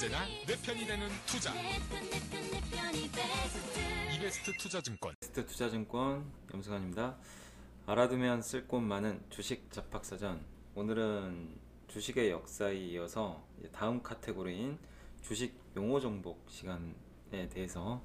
언제나 내 편이 되는 투자. 이베스트 투자증권. 이베스트 투자증권 염승환입니다. 알아두면 쓸 곳 많은 주식 잡학사전. 오늘은 주식의 역사에 이어서 다음 카테고리인 주식 용어 정복 시간에 대해서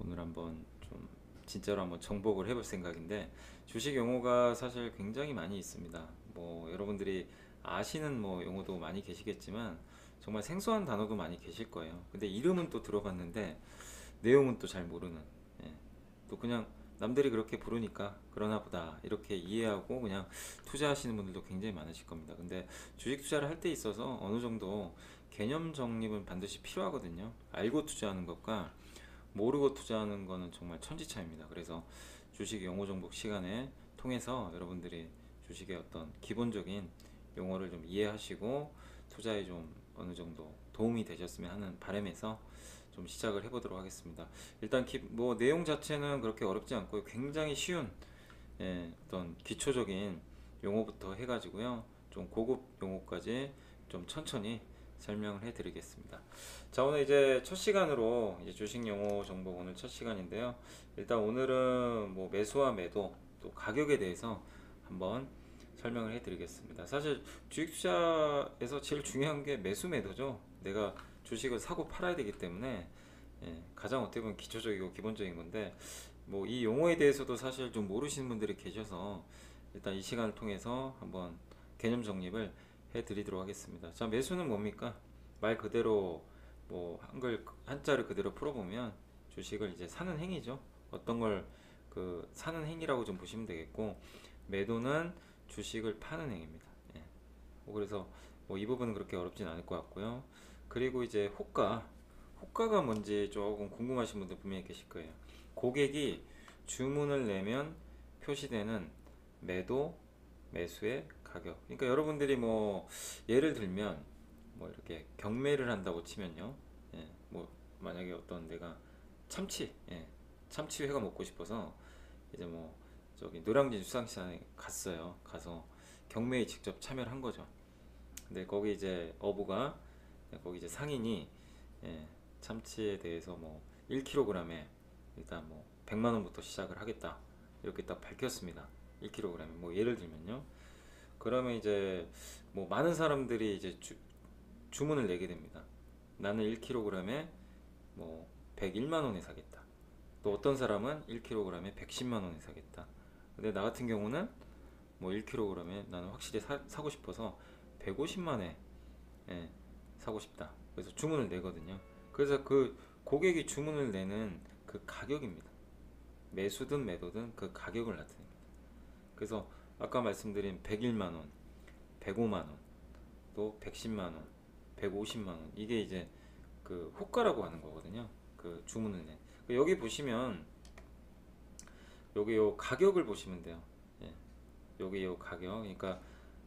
오늘 한번 좀 진짜로 한번 정복을 해볼 생각인데, 주식 용어가 사실 굉장히 많이 있습니다. 뭐 여러분들이 아시는 뭐 용어도 많이 계시겠지만 정말 생소한 단어도 많이 계실 거예요. 근데 이름은 또 들어봤는데 내용은 또 잘 모르는, 또 그냥 남들이 그렇게 부르니까 그러나 보다 이렇게 이해하고 그냥 투자하시는 분들도 굉장히 많으실 겁니다. 근데 주식 투자를 할 때 있어서 어느 정도 개념 정립은 반드시 필요하거든요. 알고 투자하는 것과 모르고 투자하는 거는 정말 천지차이입니다. 그래서 주식 용어 정복 시간에 통해서 여러분들이 주식의 어떤 기본적인 용어를 좀 이해하시고 투자에 좀 어느 정도 도움이 되셨으면 하는 바람에서 좀 시작을 해보도록 하겠습니다. 일단 뭐 내용 자체는 그렇게 어렵지 않고 굉장히 쉬운 어떤 기초적인 용어부터 해가지고요, 좀 고급 용어까지 좀 천천히 설명을 해드리겠습니다. 자, 오늘 이제 첫 시간으로 이제 주식 용어 정복 오늘 첫 시간인데요. 일단 오늘은 뭐 매수와 매도 또 가격에 대해서 한번 설명을 해드리겠습니다. 사실 주식 투자에서 제일 중요한 게 매수 매도죠. 내가 주식을 사고 팔아야 되기 때문에 가장 어떻게 보면 기초적이고 기본적인 건데, 뭐 이 용어에 대해서도 사실 좀 모르시는 분들이 계셔서 일단 이 시간을 통해서 한번 개념 정립을 해드리도록 하겠습니다. 자, 매수는 뭡니까? 말 그대로 뭐 한자를 그대로 풀어보면 주식을 이제 사는 행위죠. 어떤 걸 사는 행위라고 좀 보시면 되겠고, 매도는 주식을 파는 행위입니다. 그래서 뭐 이 부분은 그렇게 어렵진 않을 것 같고요. 그리고 이제 호가가 뭔지 조금 궁금하신 분들 분명히 계실 거예요. 고객이 주문을 내면 표시되는 매도, 매수의 가격. 그러니까 여러분들이 뭐 예를 들면 뭐 이렇게 경매를 한다고 치면요, 뭐 만약에 어떤 내가 참치회가 먹고 싶어서 이제 뭐 저기 노량진 수산시장에 갔어요. 가서 경매에 직접 참여를 한 거죠. 근데 거기 이제 어부가, 거기 이제 상인이 참치에 대해서 뭐 1kg에 일단 뭐 100만 원부터 시작을 하겠다 이렇게 딱 밝혔습니다. 1kg에 뭐 예를 들면요. 그러면 이제 뭐 많은 사람들이 이제 주문을 내게 됩니다. 나는 1kg에 뭐 101만 원에 사겠다. 또 어떤 사람은 1kg에 110만 원에 사겠다. 근데 나 같은 경우는 뭐 1kg에 나는 확실히 사고 싶어서 150만에 사고 싶다. 그래서 주문을 내거든요. 그래서 그 고객이 주문을 내는 그 가격입니다. 매수든 매도든 그 가격을 나타냅니다. 그래서 아까 말씀드린 101만원, 105만원, 또 110만원, 150만원, 이게 이제 그 호가라고 하는 거거든요. 그 주문을 내. 여기 보시면 여기 요 가격을 보시면 돼요. 여기 요 가격. 그러니까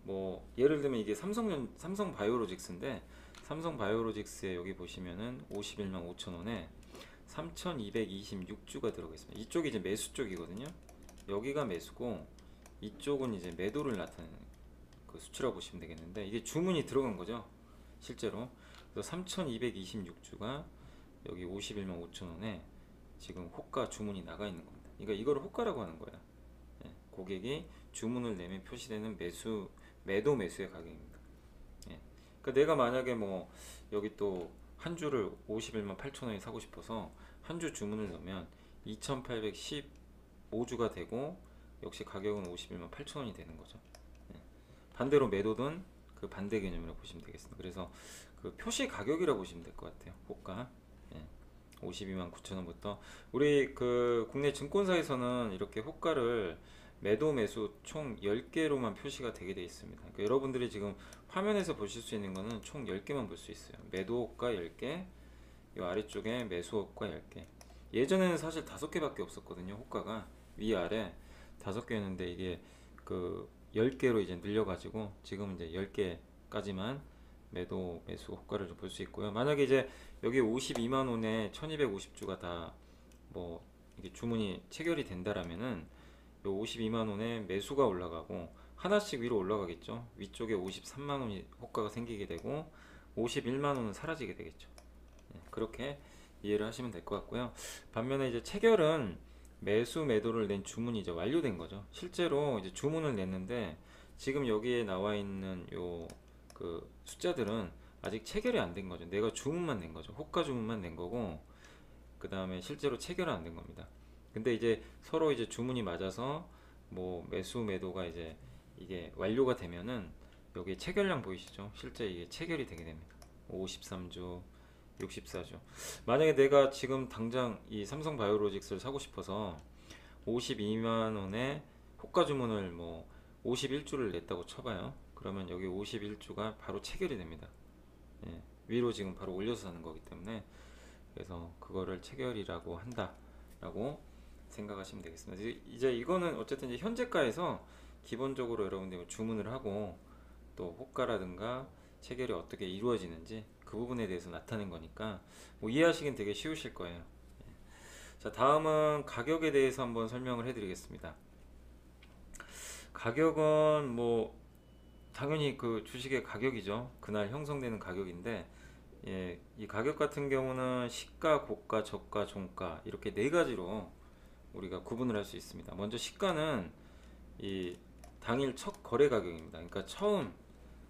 뭐 예를 들면 이게 삼성 바이오로직스인데, 삼성 바이오로직스에 여기 보시면은 51만 5천원에 3226주가 들어가 있습니다. 이쪽이 이제 매수 쪽이거든요. 여기가 매수고 이쪽은 이제 매도를 나타내는 그 수치라고 보시면 되겠는데, 이게 주문이 들어간 거죠, 실제로. 그래서 3226주가 여기 51만 5천원에 지금 호가 주문이 나가 있는 겁니다. 그러니까 이거를 호가라고 하는 거예요. 고객이 주문을 내면 표시되는 매도 매수의 가격입니다. 그러니까 내가 만약에 뭐 여기 또 한 주를 51만 8천원에 사고 싶어서 한 주 주문을 넣으면 2815주가 되고 역시 가격은 51만 8천원이 되는 거죠. 반대로 매도든 그 반대 개념이라고 보시면 되겠습니다. 그래서 그 표시 가격이라고 보시면 될 것 같아요. 호가 52만 9천원부터 우리 그 국내 증권사에서는 이렇게 호가를 매도 매수 총 10개로만 표시가 되게 되어 있습니다. 그러니까 여러분들이 지금 화면에서 보실 수 있는 거는 총 10개만 볼 수 있어요. 매도 호가 10개, 이 아래쪽에 매수 호가 10개. 예전에는 사실 5개밖에 없었거든요. 호가가 위아래 5개였는데 이게 그 10개로 이제 늘려가지고 지금 이제 10개까지만 매도 매수 호가를 좀 볼 수 있고요. 만약에 이제 여기 52만원에 1250주가 다 뭐 이게 주문이 체결이 된다라면은 요 52만원에 매수가 올라가고 하나씩 위로 올라가겠죠. 위쪽에 53만원이 호가가 생기게 되고 51만원은 사라지게 되겠죠. 그렇게 이해를 하시면 될 것 같고요. 반면에 이제 체결은 매수 매도를 낸 주문이 이제 완료된 거죠. 실제로 이제 주문을 냈는데 지금 여기에 나와 있는 요 그 숫자들은 아직 체결이 안 된 거죠. 내가 주문만 낸 거죠. 호가 주문만 낸 거고 그 다음에 실제로 체결은 안 된 겁니다. 근데 이제 서로 이제 주문이 맞아서 뭐 매수 매도가 이제 이게 완료가 되면은 여기 체결량 보이시죠? 실제 이게 체결이 되게 됩니다. 53주, 64주. 만약에 내가 지금 당장 이 삼성 바이오로직스를 사고 싶어서 52만 원에 호가 주문을 뭐 51주를 냈다고 쳐봐요. 그러면 여기 51주가 바로 체결이 됩니다. 예, 위로 지금 바로 올려서 사는 거기 때문에 그래서 그거를 체결이라고 한다라고 생각하시면 되겠습니다. 이제 이거는 어쨌든 이제 현재가에서 기본적으로 여러분들이 주문을 하고 또 호가라든가 체결이 어떻게 이루어지는지 그 부분에 대해서 나타낸 거니까 뭐 이해하시긴 되게 쉬우실 거예요. 자, 다음은 가격에 대해서 한번 설명을 해드리겠습니다. 가격은 뭐 당연히 그 주식의 가격이죠. 그날 형성되는 가격인데 예, 이 가격 같은 경우는 시가, 고가, 저가, 종가 이렇게 네 가지로 우리가 구분을 할 수 있습니다. 먼저 시가는 이 당일 첫 거래 가격입니다. 그러니까 처음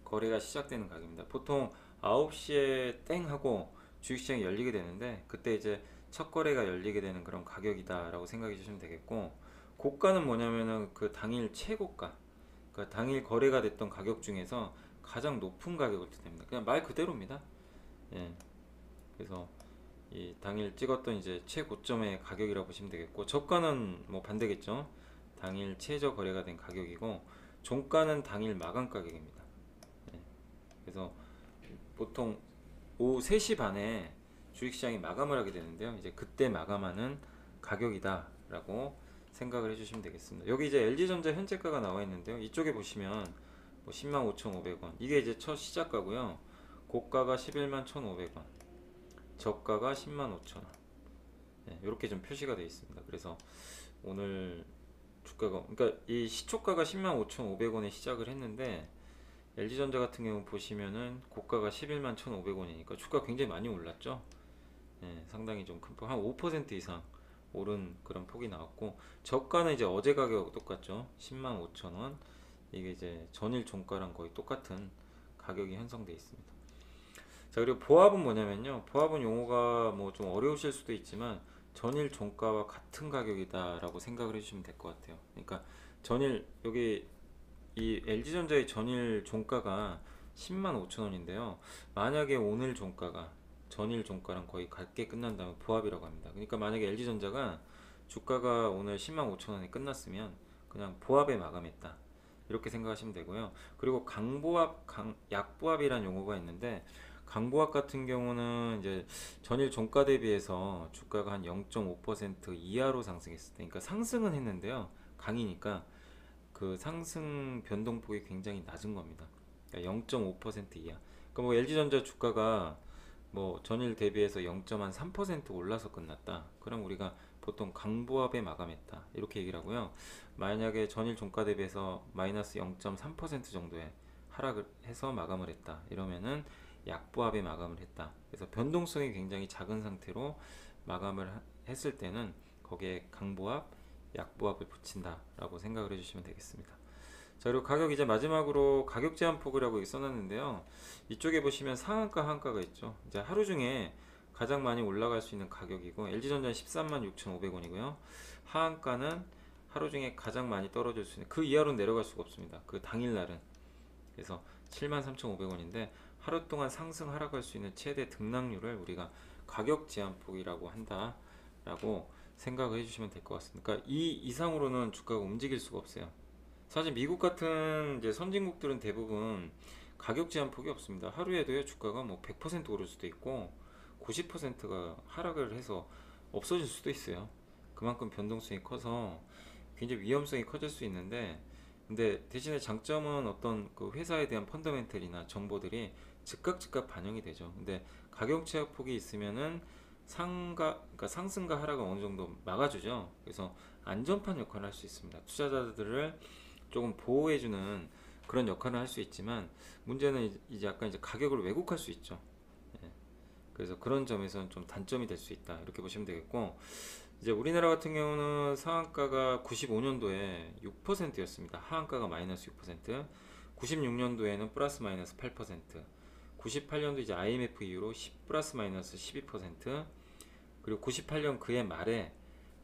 거래가 시작되는 가격입니다. 보통 9시에 땡 하고 주식시장이 열리게 되는데 그때 이제 첫 거래가 열리게 되는 그런 가격이다 라고 생각해 주시면 되겠고, 고가는 뭐냐면은 그 당일 최고가, 그러니까 당일 거래가 됐던 가격 중에서 가장 높은 가격을 뜻합니다. 그냥 말 그대로입니다. 예. 그래서 이 당일 찍었던 이제 최고점의 가격이라고 보시면 되겠고, 저가는 뭐 반대겠죠. 당일 최저 거래가 된 가격이고, 종가는 당일 마감 가격입니다. 예. 그래서 보통 오후 3시 반에 주식시장이 마감을 하게 되는데요. 이제 그때 마감하는 가격이다 라고 생각을 해주시면 되겠습니다. 여기 이제 LG전자 현재가가 나와 있는데요. 이쪽에 보시면 뭐 105,500원 이게 이제 첫 시작가고요. 고가가 111,1,500원, 저가가 105,000원. 네, 이렇게 좀 표시가 되어 있습니다. 그래서 오늘 주가가, 그러니까 이 시초가가 105,500원에 시작을 했는데 LG전자 같은 경우 보시면은 고가가 111,1,500원이니까 주가 굉장히 많이 올랐죠. 네, 상당히 좀 큰 폭, 한 5% 이상 오른 그런 폭이 나왔고, 저가는 이제 어제 가격 똑같죠. 105,000원. 이게 이제 전일 종가랑 거의 똑같은 가격이 형성되어 있습니다. 자, 그리고 보합은 뭐냐면요. 보합은 용어가 뭐 좀 어려우실 수도 있지만 전일 종가와 같은 가격이다라고 생각을 해주시면 될 것 같아요. 그러니까 전일 여기 이 LG전자의 전일 종가가 105,000원인데요. 만약에 오늘 종가가 전일 종가랑 거의 같게 끝난다면 보합이라고 합니다. 그러니까 만약에 LG전자가 주가가 오늘 105,000원에 끝났으면 그냥 보합에 마감했다, 이렇게 생각하시면 되고요. 그리고 강보합, 약보합이라는 용어가 있는데, 강보합 같은 경우는 이제 전일 종가 대비해서 주가가 한 0.5% 이하로 상승했을 때, 그러니까 상승은 했는데요. 강이니까 그 상승 변동폭이 굉장히 낮은 겁니다. 그러니까 0.5% 이하. 그러니까 뭐 LG전자 주가가 뭐 전일 대비해서 0.3% 올라서 끝났다. 그럼 우리가 보통 강보합에 마감했다, 이렇게 얘기를 하고요. 만약에 전일 종가 대비해서 마이너스 0.3% 정도의 하락을 해서 마감을 했다, 이러면은 약보합에 마감을 했다. 그래서 변동성이 굉장히 작은 상태로 마감을 했을 때는 거기에 강보합, 약보합을 붙인다 라고 생각을 해주시면 되겠습니다. 자, 그리고 가격, 이제 마지막으로 가격 제한 폭이라고 써놨는데요. 이쪽에 보시면 상한가, 하한가가 있죠. 이제 하루 중에 가장 많이 올라갈 수 있는 가격이고, LG전자는 136,500원이고요 하한가는 하루 중에 가장 많이 떨어질 수 있는, 그 이하로 내려갈 수가 없습니다. 그 당일날은. 그래서 73,500원인데 하루 동안 상승 하락할 수 있는 최대 등락률을 우리가 가격 제한폭이라고 한다라고 생각을 해주시면 될 것 같습니다. 그러니까 이 이상으로는 주가가 움직일 수가 없어요. 사실 미국 같은 이제 선진국들은 대부분 가격 제한폭이 없습니다. 하루에도요 주가가 뭐 100% 오를 수도 있고 90%가 하락을 해서 없어질 수도 있어요. 그만큼 변동성이 커서 굉장히 위험성이 커질 수 있는데, 근데 대신에 장점은 어떤 그 회사에 대한 펀더멘털이나 정보들이 즉각 반영이 되죠. 근데 가격 제약폭이 있으면은 그러니까 상승과 하락을 어느 정도 막아주죠. 그래서 안전판 역할을 할 수 있습니다. 투자자들을 조금 보호해주는 그런 역할을 할 수 있지만, 문제는 이제 약간 이제 가격을 왜곡할 수 있죠. 예. 그래서 그런 점에서는 좀 단점이 될 수 있다 이렇게 보시면 되겠고, 이제 우리나라 같은 경우는 상한가가 95년도에 6%였습니다. 하한가가 마이너스 6%, 96년도에는 플러스 마이너스 8%, 98년도 이제 IMF 이후로 10 플러스 마이너스 12%, 그리고 98년 그해 말에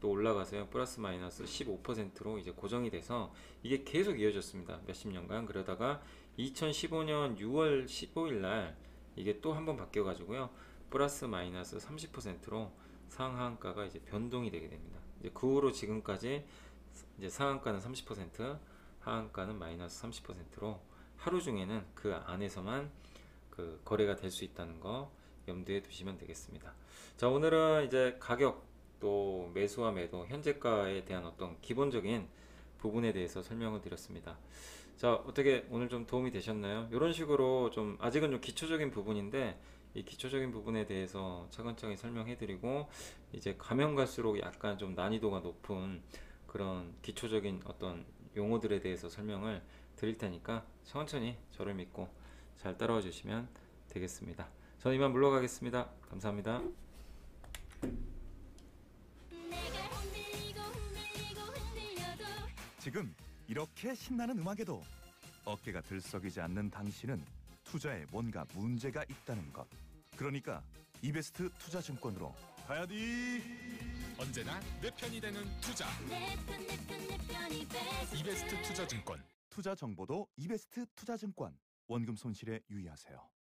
또 올라가서요 플러스 마이너스 15%로 이제 고정이 돼서 이게 계속 이어졌습니다. 몇십 년간. 그러다가 2015년 6월 15일 날 이게 또 한번 바뀌어 가지고요 플러스 마이너스 30%로 상한가가 이제 변동이 되게 됩니다. 이제 그 후로 지금까지 이제 상한가는 30%, 하한가는 마이너스 30%로 하루 중에는 그 안에서만 그 거래가 될 수 있다는 거 염두에 두시면 되겠습니다. 자, 오늘은 이제 가격 또 매수와 매도 현재가에 대한 어떤 기본적인 부분에 대해서 설명을 드렸습니다. 자, 어떻게 오늘 좀 도움이 되셨나요? 이런 식으로 좀 아직은 좀 기초적인 부분인데 이 기초적인 부분에 대해서 차근차근 설명해 드리고, 이제 가면 갈수록 약간 좀 난이도가 높은 그런 기초적인 어떤 용어들에 대해서 설명을 드릴 테니까 천천히 저를 믿고 잘 따라와 주시면 되겠습니다. 저는 이만 물러가겠습니다. 감사합니다. 지금 이렇게 신나는 음악에도 어깨가 들썩이지 않는 당신은 투자에 뭔가 문제가 있다는 것. 그러니까 이베스트 투자증권으로 가야지. 언제나 내 편이 되는 투자. 이베스트 투자증권. 투자 정보도 이베스트 투자증권. 원금 손실에 유의하세요.